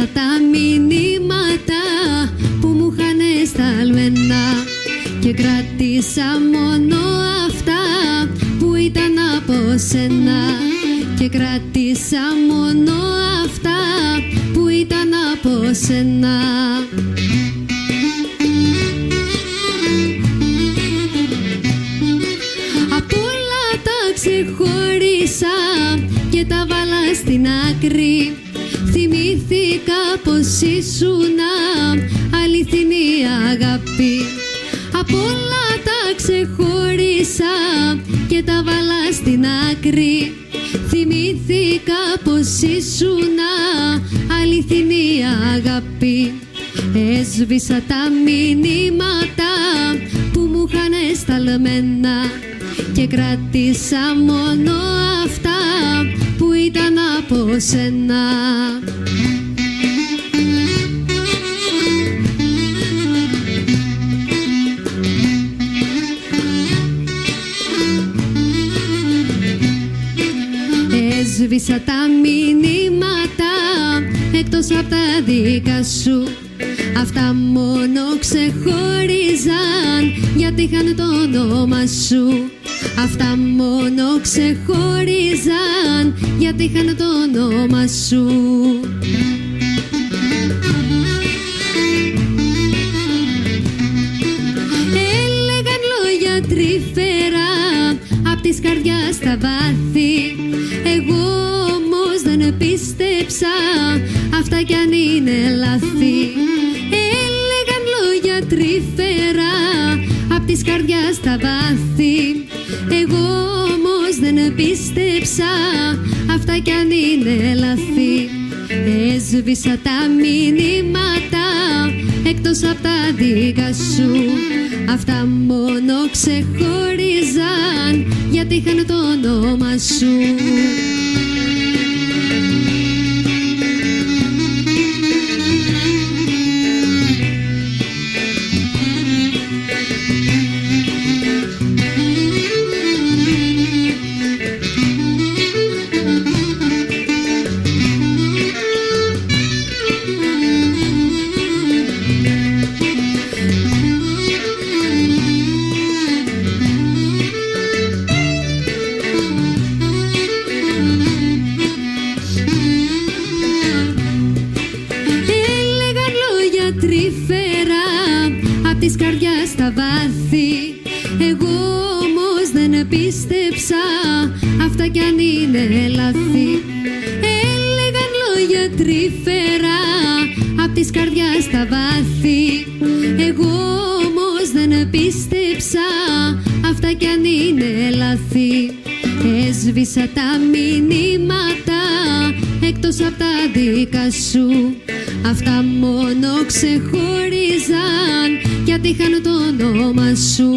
Έσβησα τα μηνύματα που μου είχαν σταλμένα και κράτησα μόνο αυτά που ήταν από σένα. Και κράτησα μόνο αυτά που ήταν από σένα. Απ' όλα τα ξεχώρισα και τα βάλα στην άκρη. Θυμήθηκα πως ήσουνα αληθινή αγάπη. Απ' όλα τα ξεχώρισα και τα βάλα στην άκρη. Θυμήθηκα πως ήσουνα αληθινή αγάπη. Έσβησα τα μηνύματα που μου είχαν σταλμένα και κράτησα μόνο αυτά που ήταν από σένα. Έσβησα τα μηνύματα εκτός απ' τα δικά σου. Αυτά μόνο ξεχώριζαν γιατί είχαν το όνομα σου. Αυτά μόνο ξεχώριζαν γιατί είχαν το όνομα σου. Έλεγαν λόγια τρυφερά απ' της καρδιάς στα βάθη. Εγώ όμως δεν πίστεψα, αυτά κι αν είναι λάθη. Έλεγαν λόγια τρυφερά απ' της καρδιάς στα βάθη. Εγώ όμως δεν πίστεψα, αυτά κι αν είναι λάθη. Έσβησα τα μηνύματα εκτός απ' τα δικά σου. Αυτά μόνο ξεχώριζαν γιατί είχαν το όνομα σου. Τρυφερά απ' της καρδιάς στα βάθη. Εγώ όμως δεν πίστεψα, αυτά κι αν είναι λάθη. Έλεγαν λόγια τρυφερά απ' της καρδιάς στα βάθη. Εγώ όμως δεν πίστεψα, αυτά κι αν είναι λάθη. Έσβησα τα μηνύματα εκτός απ' τα δικά σου. Αυτά μόνο ξεχώριζαν γιατί είχαν το όνομα σου.